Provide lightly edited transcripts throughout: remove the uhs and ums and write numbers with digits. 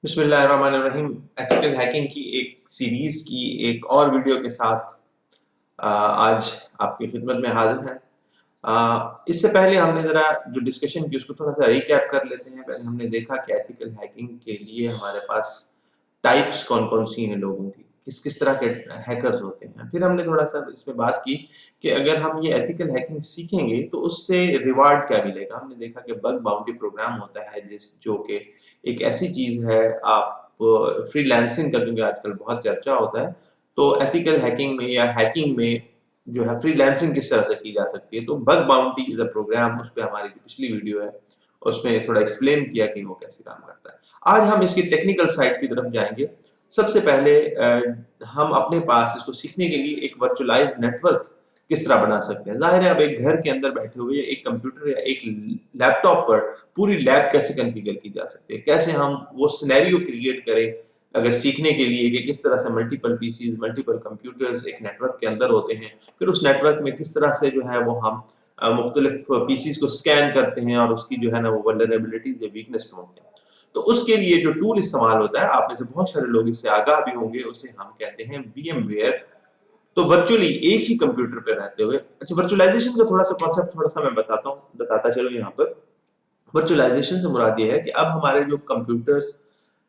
بسم اللہ الرحمن الرحیم. ایتھیکل ہیکنگ کی ایک سیریز کی ایک اور ویڈیو کے ساتھ آج آپ کی خدمت میں حاضر ہیں. اس سے پہلے ہم نے ذرا جو ڈسکشن کی اس کو تھوڑا سا ریکیپ کر لیتے ہیں. پہلے ہم نے دیکھا کہ ایتھیکل ہیکنگ کے لیے ہمارے پاس ٹائپس کون کون سی ہیں لوگوں کی، کس کس طرح کے ہیکرز ہوتے ہیں. پھر ہم نے تھوڑا سا اس میں بات کی کہ اگر ہم یہ ایتھیکل ہیکنگ سیکھیں گے تو اس سے ریوارڈ کیا ملے گا. ہم نے دیکھا کہ بگ باؤنٹی پروگرام ہوتا ہے جو کہ ایک ایسی چیز ہے. آپ فری لانسنگ کا کیونکہ آج کل بہت چرچہ ہوتا ہے، تو ایتھیکل ہیکنگ میں یا ہیکنگ میں جو ہے فری لانسنگ کس طرح سے کی جا سکتی ہے. تو بگ باؤنٹی از اے پروگرام، اس پہ ہماری جو پچھلی ویڈیو ہے اس میں تھوڑا ایکسپلین کیا کہ وہ کیسے کام کرتا ہے. آج ہم اس کی ٹیکنیکل سائڈ کی طرف جائیں گے. سب سے پہلے ہم اپنے پاس اس کو سیکھنے کے لیے ایک ورچوئلائز نیٹ ورک کس طرح بنا سکتے ہیں. ظاہر ہے اب ایک گھر کے اندر بیٹھے ہوئے ایک کمپیوٹر یا ایک لیپ ٹاپ پر پوری لیب کیسے کنفیگر کی جا سکتی ہے، کیسے ہم وہ سینیریو کریٹ کریں اگر سیکھنے کے لیے کہ کس طرح سے multiple P Cs multiple computers ایک نیٹ ورک کے اندر ہوتے ہیں. پھر اس نیٹ ورک میں کس طرح سے جو ہے وہ ہم مختلف پی سیز کو سکین کرتے ہیں اور اس کی جو ہے نا وہ ولنریبلٹیز یا ویکنیس ڈھونڈتے ہیں. تو اس کے لیے جو ٹول استعمال ہوتا ہے، آپ میں سے بہت سارے لوگ اس سے آگاہ بھی ہوں گے، اسے ہم کہتے ہیں وی ایم ویئر. تو ورچولی ایک ہی کمپیوٹر پہ رہتے ہوئے، اچھا ورچوئلائزیشن کا تھوڑا سا کانسیپٹ تھوڑا سا میں بتاتا چلوں یہاں پر. ورچوئلائزیشن سے مراد یہ ہے کہ اب ہمارے جو کمپیوٹرز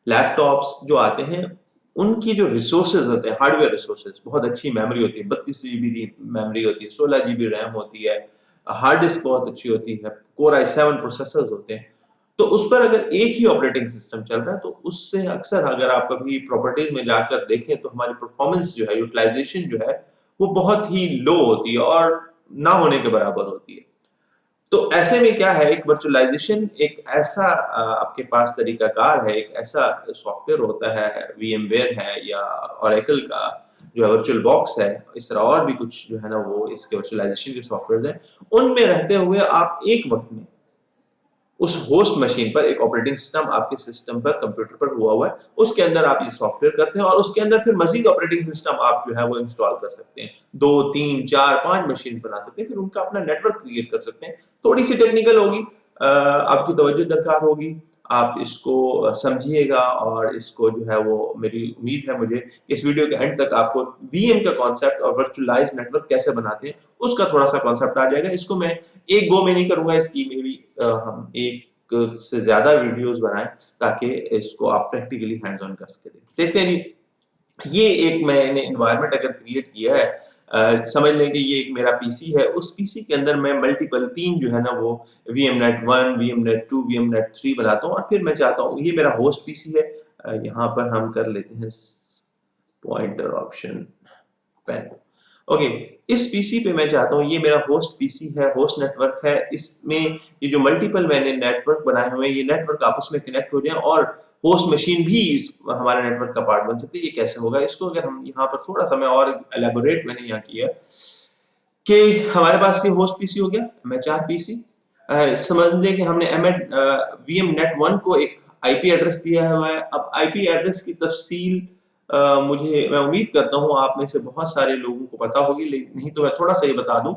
لیپ ٹاپس جو آتے ہیں ان کی جو ریسورسز ہوتے ہیں، ہارڈ ویئر ریسورسز، بہت اچھی میموری ہوتی ہے، 32 GB میموری ہوتی ہے، 16 GB ریم ہوتی ہے، ہارڈ ڈسک بہت اچھی ہوتی ہے، Core i7 پروسیسرز ہوتے ہیں. تو اس پر اگر ایک ہی آپریٹنگ سسٹم چل رہا ہے تو اس سے اکثر اگر آپ کبھی پراپرٹیز میں جا کر دیکھیں تو ہماری پرفارمنس جو ہے، یوٹیلائزیشن جو ہے وہ بہت ہی لو ہوتی ہے اور نہ ہونے کے برابر ہوتی ہے. تو ایسے میں کیا ہے، ایک ورچوئلائزیشن ایک ایسا آپ کے پاس طریقہ کار ہے، ایک ایسا سافٹ ویئر ہوتا ہے، وی ایم ویئر ہے یا اوریکل کا جو ہے ورچوئل باکس ہے، اس طرح اور بھی کچھ جو ہے نا وہ اس کے ورچوئلائزیشن کے سافٹ ویئر ہیں. ان میں رہتے ہوئے آپ ایک وقت میں اس ہوسٹ مشین پر ایک آپریٹنگ سسٹم آپ کے سسٹم پر کمپیوٹر پر ہوا ہے، اس کے اندر آپ یہ سافٹ ویئر کرتے ہیں اور اس کے اندر پھر مزید آپریٹنگ سسٹم آپ جو ہے وہ انسٹال کر سکتے ہیں. 2 3 4 5 مشین بنا سکتے ہیں، پھر ان کا اپنا نیٹ ورک کریٹ کر سکتے ہیں. تھوڑی سی ٹیکنیکل ہوگی، آپ کی توجہ درکار ہوگی. آپ اس کو سمجھیے گا اور اس کو جو ہے وہ میری امید ہے مجھے اس ویڈیو کے اینڈ تک آپ کو وی ایم کا کانسیپٹ اور ورچوئلائز نیٹ ورک کیسے بناتے ہیں اس کا تھوڑا سا کانسیپٹ آ جائے گا. اس کو میں ایک گو میں نہیں کروں گا، اس کی میں بھی ہم ایک سے زیادہ ویڈیوز بنائیں تاکہ اس کو آپ پریکٹیکلی ہینڈز آن کر سکیں. دیکھتے ہیں یہ ایک میں نے انوائرمنٹ اگر کریٹ کیا ہے، سمجھ لیں کہ یہ ایک میرا پی سی ہے. اس پی سی کے اندر میں ملٹیپل 3 جو ہے نا وہ وی ایم نیٹ 1 وی ایم نیٹ 2 وی ایم نیٹ 3 بناتا ہوں اور پھر میں چاہتا ہوں یہ میرا ہوسٹ پی سی ہے. یہاں پر ہم کر لیتے ہیں پوائنٹر آپشن پین. اوکے، اس پی سی پہ میں چاہتا ہوں یہ میرا ہوسٹ پی سی ہے، ہوسٹ نیٹ ورک ہے. اس میں یہ جو ملٹیپل میں نے نیٹ ورک بنائے ہوئے ہیں یہ نیٹ ورک آپس میں کنیکٹ ہو جائیں اور ہوسٹ مشین بھی ہمارے نیٹ ورک کا پارٹ بن سکتی ہے. یہ کیسے ہوگا؟ اس کو اگر ہم یہاں پر تھوڑا سا میں اور الیبوریٹ میں نے یہاں کیا کہ ہمارے پاس یہ ہوسٹ پی سی ہو گیا MH4 پی سی. سمجھ لیں کہ ہم نے وی ایم نیٹ 1 کو ایک آئی پی ایڈریس دیا ہوا ہے. اب آئی پی ایڈریس کی تفصیل میں امید کرتا ہوں آپ میں سے بہت سارے لوگوں کو پتا ہوگی، لیکن نہیں تو میں تھوڑا سا یہ بتا دوں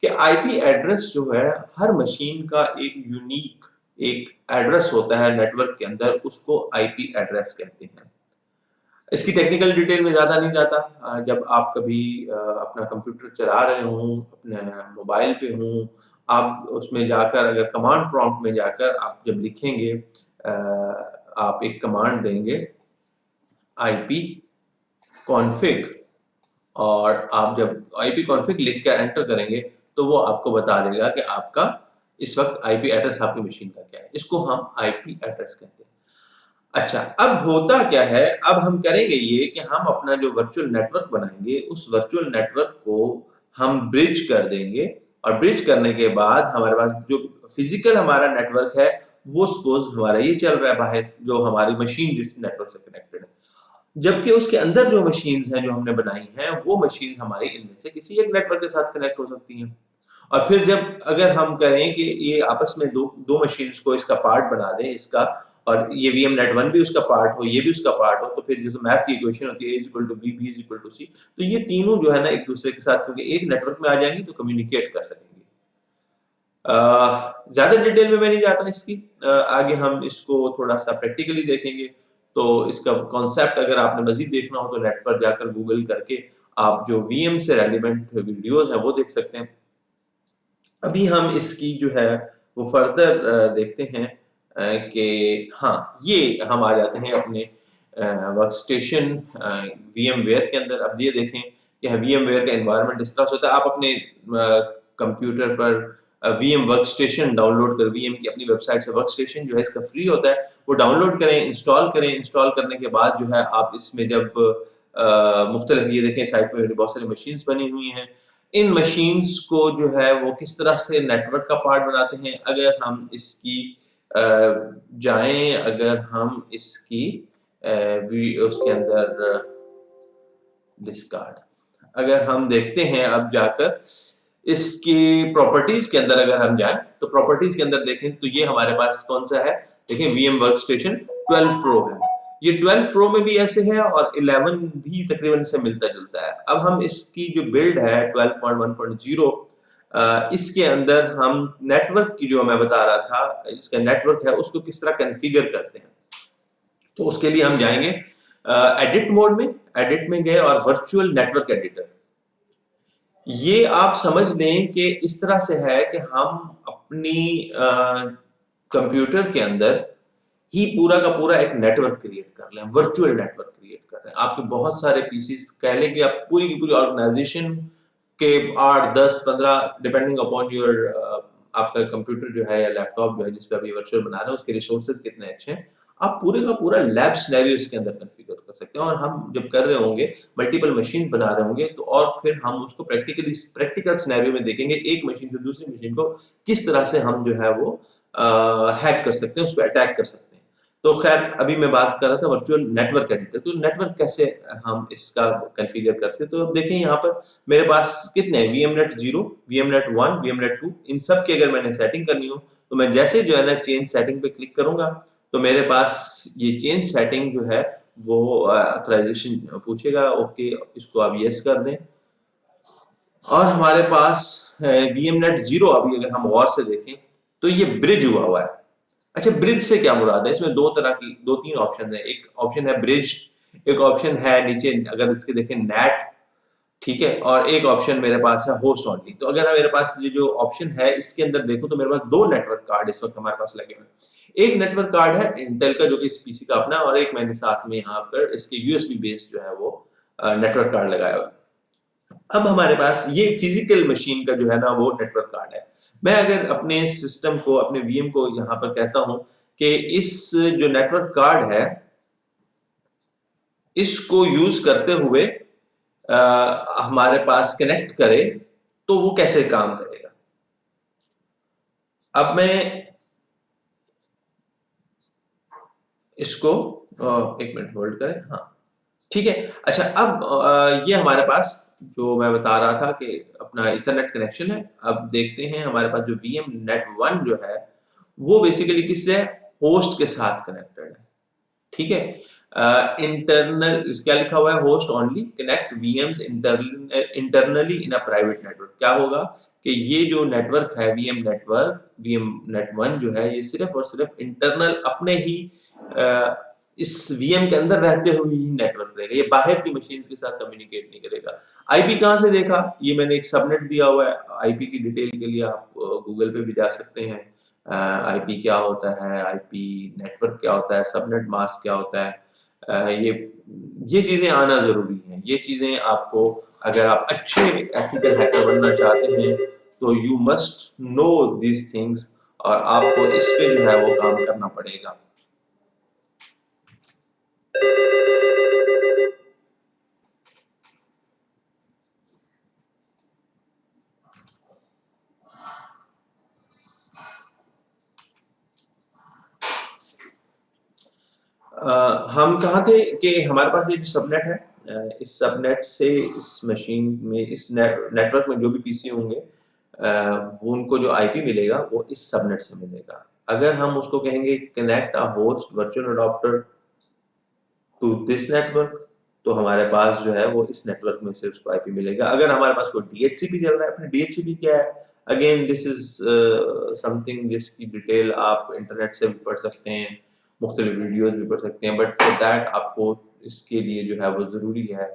کہ آئی پی ایڈریس جو ہے ہر مشین کا ایک یونیک ایک ایڈریس ہوتا ہے نیٹ ورک کے اندر، اس کو آئی پی ایڈریس کہتے ہیں. اس کی ٹیکنیکل ڈیٹیل میں زیادہ نہیں جاتا. جب آپ کبھی اپنا کمپیوٹر چلا رہے ہوں، اپنے موبائل پہ ہوں، آپ اس میں جا کر اگر کمانڈ پرومپٹ میں جا کر آپ جب لکھیں گے، آپ ایک کمانڈ دیں گے آئی پی کانفگ، اور آپ جب آئی پی کانفگ لکھ کر انٹر کریں گے تو وہ آپ کو بتا دے گا کہ آپ کا اس وقت آئی پی ایڈریس آپ کی مشین کا کیا ہے. اس کو ہم آئی پی ایڈریس کہتے ہیں. اچھا، اب ہوتا کیا ہے، اب ہم کریں گے یہ کہ ہم اپنا جو ورچوئل نیٹ ورک بنائیں گے اس ورچوئل نیٹ ورک کو ہم برج کر دیں گے اور برج کرنے کے بعد ہمارے پاس جو فزیکل ہمارا نیٹ ورک ہے وہ سپوز ہمارا یہ چل رہا ہے باہر، جو ہماری مشین جس نیٹ ورک سے کنیکٹڈ ہے، جبکہ اس کے اندر جو مشینز ہیں جو ہم نے بنائی ہیں وہ مشین ہماری ان میں سے کسی ایک نیٹ ورک کے ساتھ کنیکٹ ہو سکتی ہیں. اور پھر جب اگر ہم کہیں کہ یہ آپس میں دو مشینز کو اس کا پارٹ بنا دیں، اس کا اور یہ وی ایم نیٹ 1 بھی اس کا پارٹ ہو، یہ بھی اس کا پارٹ ہو، تو پھر جیسے میتھ کی ایکویشن ہوتی ہے A=B B=C، تو یہ تینوں جو ہے نا ایک دوسرے کے ساتھ کیونکہ ایک نیٹ ورک میں آ جائیں گی تو کمیونیکیٹ کر سکیں گے. زیادہ ڈیٹیل میں نہیں جاتا اس کی، آگے ہم اس کو تھوڑا سا پریکٹیکلی دیکھیں گے. تو اس کا کانسیپٹ اگر آپ نے مزید دیکھنا ہو تو نیٹ پر جا کر گوگل کر کے آپ جو وی ایم سے ریلیونٹ ویڈیوز ہیں وہ دیکھ سکتے ہیں. ابھی ہم اس کی جو ہے وہ فردر دیکھتے ہیں کہ ہاں یہ ہم آ جاتے ہیں اپنے workstation VMware کے اندر. اب یہ دیکھیں کہ وی ایم ویئر کا انوائرمنٹ اس طرح سے ہوتا ہے. آپ اپنے کمپیوٹر پر V M workstation download کر وی ایم کی اپنی ویب سائٹ سے ورک اسٹیشن جو ہے اس کا فری ہوتا ہے وہ ڈاؤن لوڈ کریں, انسٹال کریں. انسٹال کرنے کے بعد جو ہے آپ اس میں جب مختلف یہ دیکھیں سائٹ پہ بہت ساری مشینز بنی ہوئی ہیں, ان مشینز کو جو ہے وہ کس طرح سے نیٹ ورک کا پارٹ بناتے ہیں. اگر ہم اس کی جائیں, اگر ہم اس کی اس کے اندر ڈسکارڈ اگر ہم دیکھتے ہیں اب جا کر اس کی پراپرٹیز کے اندر اگر ہم جائیں تو پراپرٹیز کے اندر دیکھیں تو یہ ہمارے پاس کون سا ہے, دیکھیں وی ایم ورک اسٹیشن 12 پرو ہے. یہ 12 پرو میں بھی ایسے ہے اور 11 بھی تقریباً سے ملتا جلتا ہے. اب ہم اس کی جو بلڈ ہے 12.1.0 اس کے اندر ہم نیٹ ورک کی جو میں بتا رہا تھا اس کا نیٹ ورک ہے اس کو کس طرح کنفیگر کرتے ہیں. تو اس کے لیے ہم جائیں گے ایڈٹ موڈ میں, ایڈٹ میں گئے اور ورچوئل نیٹ ورک ایڈیٹر. یہ آپ سمجھ لیں کہ اس طرح سے ہے کہ ہم اپنی کمپیوٹر کے اندر ہی پورا کا پورا ایک نیٹ ورک کریٹ کر لیں, ورچوئل نیٹ ورک کریٹ کر رہے ہیں. آپ کے بہت سارے پی سیز کہہ لیں کہ آپ پوری کی پوری آرگنائزیشن کے 8 10 15 ڈیپینڈنگ اپون یور آپ کا کمپیوٹر جو ہے یا لیپ ٹاپ جو ہے جس پہ آپ یہ ورچوئل بنا رہے ہیں اس کے ریسورسز کتنے اچھے ہیں, آپ پورے کا پورا لیب سینیریو اس کے اندر کنفیگر کر سکتے ہیں. اور ہم جب کر رہے ہوں گے ملٹیپل مشین بنا رہے ہوں گے تو اور پھر ہم اس کو پریکٹیکل سینیریو میں دیکھیں گے ایک مشین سے دوسری مشین کو کس طرح سے ہم جو ہے وہ ہیک کر سکتے ہیں, اس پہ اٹیک کر سکتے ہیں. تو خیر ابھی میں بات کر رہا تھا ورچوئل نیٹ ورک ایڈیٹر. تو نیٹ ورک کیسے ہم اس کا کنفیگر کرتے ہیں, تو اب دیکھیں یہاں پر میرے پاس کتنے ہیں, وی ایم نیٹ 0, وی ایم نیٹ 1, وی ایم نیٹ 2, ان سب کی اگر میں نے سیٹنگ کرنی ہو تو میں جیسے جو ہے نا چینج سیٹنگ پہ کلک کروں گا تو میرے پاس یہ چینج سیٹنگ جو ہے وہ آتھرائزیشن پوچھے گا. اوکے اس کو آپ یس کر دیں اور ہمارے پاس وی ایم نیٹ 0 ابھی اگر ہم غور سے دیکھیں تو یہ برج ہوا ہوا ہے. اچھا برج سے کیا مراد ہے, اس میں دو تین آپشن ہیں. ایک آپشن ہے برج, ایک آپشن ہے نیچے اگر اس کے دیکھیں نیٹ, ٹھیک ہے, اور ایک آپشن میرے پاس ہے ہوسٹ اونلی. تو اگر میرے پاس یہ جو آپشن ہے اس کے اندر دیکھو تو میرے پاس 2 نیٹ ورک کارڈ اس وقت ہمارے پاس لگے ہوئے ہیں. ایک نیٹ ورک کارڈ ہے انٹیل کا جو کہ اس پی سی کا اپنا, اور ایک میں نے ساتھ میں یہاں پر اس کے یو ایس بی بیس جو ہے وہ نیٹ ورک کارڈ لگایا ہوا ہے. اب ہمارے پاس یہ فزیکل مشین کا جو ہے نا وہ نیٹ ورک کارڈ ہے. میں اگر اپنے سسٹم کو اپنے وی ایم کو یہاں پر کہتا ہوں کہ اس جو نیٹ ورک کارڈ ہے اس کو یوز کرتے ہوئے ہمارے پاس کنیکٹ کرے تو وہ کیسے کام کرے گا. اب میں اس کو ایک منٹ ہولڈ کریں, ہاں ٹھیک ہے. اچھا اب یہ ہمارے پاس جو میں بتا رہا تھا کہ اپنا ایتھرنیٹ کنیکشن ہے. اب دیکھتے ہیں ہمارے پاس جو وی ایم نیٹ 1 جو ہے وہ بیسیکلی کس سے ہوسٹ کے ساتھ کنیکٹڈ ہے, ٹھیک ہے. انٹرنل کیا لکھا ہوا ہے, host only connect V Ms internally in a private network. کیا ہوگا کہ یہ جو نیٹ ورک ہے V M network, V M net 1 جو ہے یہ صرف اور صرف انٹرنل اپنے ہی اس وی ایم کے اندر رہتے ہوئے ہی نیٹ ورک رہے گا, یہ باہر کی مشینز کے ساتھ کمیونیکیٹ نہیں کرے گا. آئی پی کہاں سے دیکھا, یہ میں نے ایک سب نیٹ دیا ہوا ہے. آئی پی کی ڈیٹیل کے لیے آپ گوگل پہ بھی جا سکتے ہیں. آئی پی کیا ہوتا ہے, آئی پی نیٹ ورک کیا ہوتا ہے, سب نیٹ ماسک کیا ہوتا ہے, یہ چیزیں آنا ضروری ہیں. یہ چیزیں آپ کو اگر آپ اچھے ایتھیکل ہیکر بننا چاہتے ہیں تو you must know these things, اور آپ کو اس پہ جو ہے وہ کام کرنا پڑے گا. ہم کہاں تھے کہ ہمارے پاس یہ جو سب نیٹ ہے, اس سب نیٹ سے اس مشین میں اس نیٹ ورک میں جو بھی پی سی ہوں گے وہ ان کو جو آئی پی ملے گا وہ اس سب نیٹ سے ملے گا. اگر ہم اس کو کہیں گے connect a host virtual adapter to this network تو ہمارے پاس جو ہے وہ اس نیٹ ورک میں سے اس کو آئی پی ملے گا. اگر ہمارے پاس کوئی ڈی ایچ سی پی چل رہا ہے, اپنے ڈی ایچ سی پی کیا ہے, again this is some thing جس کی ڈیٹیل آپ انٹرنیٹ سے بھی پڑھ سکتے ہیں, مختلف ویڈیوز بھی پڑھ سکتے ہیں. بٹ فار دیٹ آپ کو اس کے لیے جو ہے وہ ضروری ہے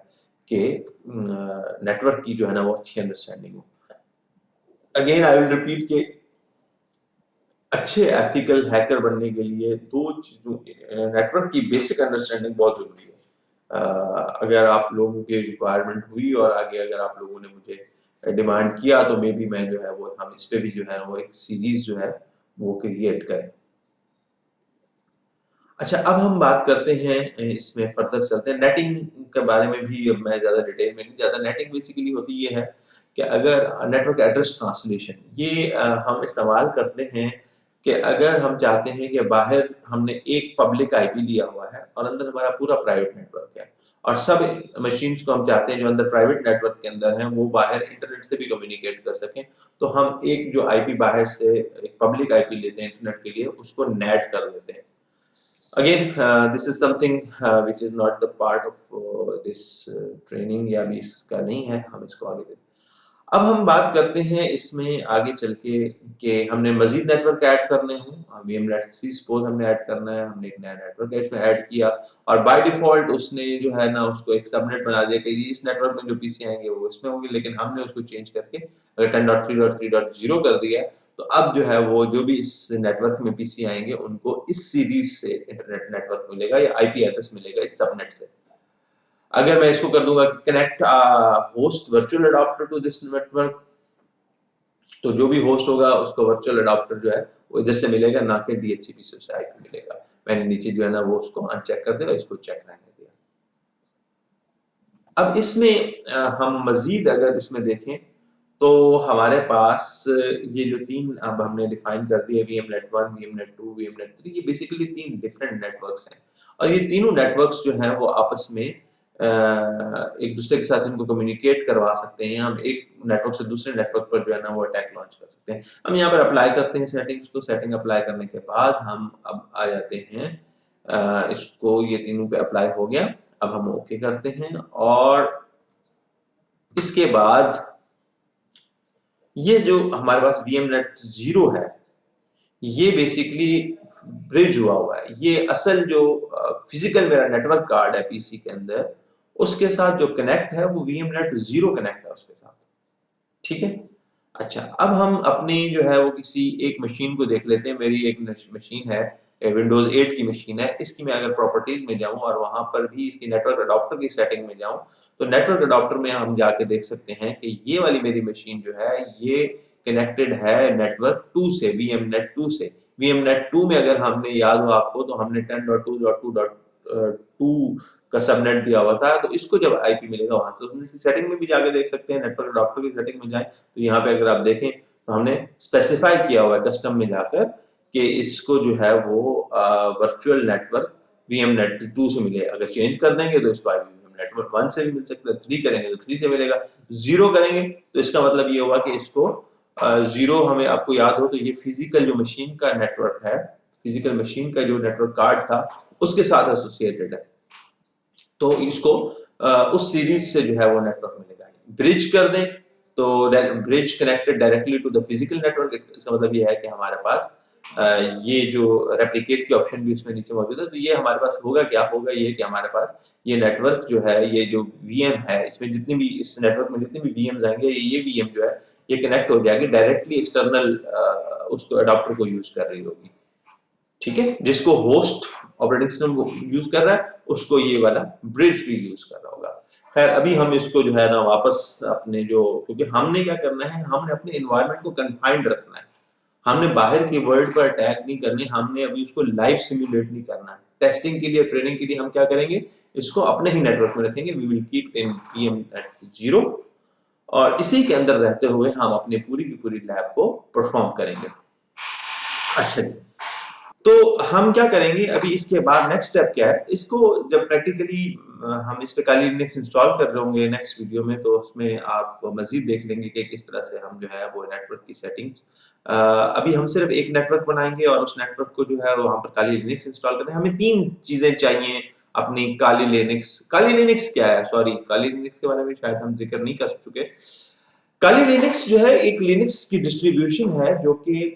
کہ نیٹ ورک کی جو ہے نا وہ اچھی understanding who. Again I will repeat کہ اچھے ایتھیکل ہیکر بننے کے لیے دو چیزوں نیٹ ورک کی بیسک انڈرسٹینڈنگ بہت ضروری ہے. اگر آپ لوگوں کی ریکوائرمنٹ ہوئی اور آگے اگر آپ لوگوں نے مجھے ڈیمانڈ کیا تو مے بی میں جو ہے وہ ہم اس پہ بھی جو ہے وہ ایک سیریز جو ہے وہ کریٹ کریں. اچھا اب ہم بات کرتے ہیں اس میں فردر چلتے ہیں نیٹنگ کے بارے میں بھی. اب میں زیادہ ڈیٹیل میں نہیں جاتا. نیٹنگ بیسیکلی ہوتی یہ ہے کہ اگر نیٹ ورک ایڈریس ٹرانسلیشن یہ ہم استعمال کرتے ہیں کہ اگر ہم چاہتے ہیں کہ باہر ہم نے ایک پبلک آئی پی لیا ہوا ہے اور اندر ہمارا پورا پرائیویٹ نیٹ ورک ہے اور سب مشینز کو ہم چاہتے ہیں جو اندر پرائیویٹ نیٹ ورک کے اندر ہیں وہ باہر انٹرنیٹ سے بھی کمیونیکیٹ کر سکیں, تو ہم ایک جو آئی پی باہر سے ایک پبلک آئی پی لیتے ہیں انٹرنیٹ کے لیے اس کو نیٹ کر دیتے ہیں. Again, this is something which is not the part of this training یا بھی اس کا نہیں ہے, ہم اس کو آگے دیتے. اب ہم بات کرتے ہیں اس میں آگے چل کے کہ ہم نے مزید نیٹ ورک ایڈ کرنے ہیں. وی ایم نیٹ 3 سپوز ہم نے ایڈ کرنا ہے, ہم نے ایک نیا نیٹ ورک اس میں ایڈ کیا اور بائی ڈیفالٹ اس نے جو ہے نا اس کو ایک سب نیٹ بنا دیا کہ اس نیٹ ورک میں جو پی سی آئیں گے وہ اس میں ہوں گے, لیکن ہم نے اس کو چینج کر کے اگر 10.3.3.0 کر دیا تو اب جو ہے وہ جو بھی اس نیٹ ورک میں پی سی آئیں گے ان کو اس سیریز سے انٹرنیٹ نیٹ ورک ملے گا یا آئی پی ایڈریس ملے گا اس سب نیٹ سے. اگر میں اس کو کر دوں گا connect host virtual adapter to this network, تو جو بھی ہوسٹ ہوگا اس کو ورچوئل اڈاپٹر جو ہے وہ ادھر سے ملے گا, نہ کہ ڈی ایچ سی پی سے آئی پی ملے گا. میں نے نیچے جو ہے نا وہ اس کو ان چیک کر دیا, اس کو چیک رہنے دیا. اب اس میں ہم مزید اگر اس میں دیکھیں تو ہمارے پاس یہ جو تین اب ہم نے ڈیفائن کر دی ہے, وی ایم نیٹ 1, وی ایم نیٹ 2, وی ایم نیٹ 3, یہ بیسیکلی تین ڈفرینٹ نیٹ ورکس ہیں اور یہ تینوں نیٹ ورکس جو ہیں وہ آپس میں ایک دوسرے کے ساتھ ان کو کمیونیکیٹ کروا سکتے ہیں. ہم ایک نیٹ ورک سے دوسرے نیٹ ورک پر جو ہے نا وہ اٹیک لانچ کر سکتے ہیں. ہم یہاں پر اپلائی کرتے ہیں سیٹنگز کو. سیٹنگ اپلائی کرنے کے بعد ہم اب آ جاتے ہیں اس کو, یہ تینوں پہ اپلائی ہو گیا. اب ہم اوکے کرتے ہیں اور اس کے بعد یہ جو ہمارے پاس وی ایم نیٹ 0 ہے یہ بیسیکلی برج ہوا ہوا ہے. یہ اصل جو فزیکل میرا نیٹ ورک کارڈ ہے پی سی کے اندر اس کے ساتھ جو کنیکٹ ہے وہ وی ایم نیٹ 0 کنیکٹ ہے اس کے ساتھ. ٹھیک ہے. اچھا اب ہم اپنی جو ہے وہ کسی ایک مشین کو دیکھ لیتے ہیں. میری ایک مشین ہے ونڈوز 8 کی مشین ہے. اس کی میں اگر پراپرٹیز میں جاؤں اور وہاں پر بھی اس کی نیٹ ورک اڈاپٹر کی سیٹنگ میں جاؤں تو نیٹ ورک اڈاپٹر میں ہم جا کے دیکھ سکتے ہیں کہ یہ والی میری مشین جو ہے یہ کنیکٹڈ ہے نیٹ ورک 2 سے, وی ایم نیٹ 2 سے. وی ایم نیٹ 2 میں اگر ہم نے یاد ہو آپ کو تو ہم نے 10.2.2.2 کا سب نیٹ دیا ہوا تھا, تو اس کو جب آئی پی ملے گا وہاں تو ہم اس کی سیٹنگ میں بھی جا کے دیکھ سکتے ہیں. نیٹ ورک اڈاپٹر کی سیٹنگ میں جائیں تو یہاں پہ اگر آپ دیکھیں تو ہم نے اسپیسیفائی کیا ہوا ہے کسٹم میں جا کر کہ اس کو جو ہے وہ virtual network V M net 2 سے ملے. اگر چینج کر دیں گے تو اس کو نیٹ ورک 1 سے بھی مل سکتا ہے, 3 کریں گے تو 3 سے ملے گا, 0 کریں گے تو اس کا مطلب یہ ہوگا کہ اس کو 0 ہمیں آپ کو یاد ہو تو یہ فزیکل جو مشین کا نیٹ ورک ہے, فزیکل مشین کا جو نیٹ ورک کارڈ تھا اس کے ساتھ ایسوسیٹڈ ہے, تو اس کو اس سیریز سے جو ہے وہ نیٹ ورک ملے گا. برج کر دیں تو bridge connected directly to the physical network. اس کا مطلب یہ ہے کہ ہمارے پاس یہ جو ریپلیکیٹ کی آپشن بھی اس میں نیچے موجود ہے, تو یہ ہمارے پاس ہوگا کیا ہوگا یہ کہ ہمارے پاس یہ نیٹ ورک جو ہے یہ جو وی ایم ہے اس میں جتنی بھی اس نیٹ ورک میں جتنی بھی وی ایم آئیں گے یہ وی ایم جو ہے یہ کنیکٹ ہو جائے گی ڈائریکٹلی ایکسٹرنل اس کو اڈاپٹر کو یوز کر رہی ہوگی. ٹھیک ہے. جس کو ہوسٹ آپریٹنگ سسٹم یوز کر رہا ہے اس کو یہ والا برج بھی یوز کر رہا ہوگا. خیر ابھی ہم اس کو جو ہے نا واپس اپنے جو, کیونکہ ہم نے کیا کرنا ہے, ہم نے اپنے انوائرمنٹ کو کنفائنڈ رکھنا ہے. ہم نے باہر کی ورلڈ پر اٹیک نہیں کرنی, ہم نے ابھی اس کو لائف سیمولیٹ نہیں کرنا ہے. ٹیسٹنگ کے لیے ٹریننگ کے لیے ہم کیا کریں گے, اس کو اپنے ہی نیٹ ورک میں رکھیں گے. We will keep in V M net 0 اور اسی کے اندر رہتے ہوئے ہم اپنی پوری کی پوری لیب کو پرفارم کریں گے. اچھا جی, تو ہم کیا کریں گے ابھی اس کے بعد نیکسٹ اسٹیپ کیا ہے, اس کو جب پریکٹیکلی ہم اس پہ کالی لینکس انسٹال کر رہے ہوں گے نیکسٹ ویڈیو میں تو اس میں آپ مزید دیکھ لیں گے کہ کس طرح سے ہم جو ہے وہ نیٹ ورک کی سیٹنگز, ابھی ہم صرف ایک نیٹ ورک بنائیں گے اور اس نیٹ ورک کو جو ہے وہاں پر کالی لینکس انسٹال کریں. ہمیں 3 چیزیں چاہیے اپنی کالی لینکس. کالی لینکس کیا ہے, سوری کالی لینکس کے بارے میں شاید ہم ذکر نہیں کر چکے. کالی لینکس جو ہے ایک لینکس کی ڈسٹریبیوشن ہے جو کہ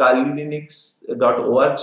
kalilinux.org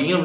VM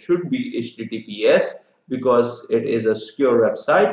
should be HTTPS because it is a secure website।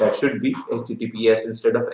that should be HTTPS instead of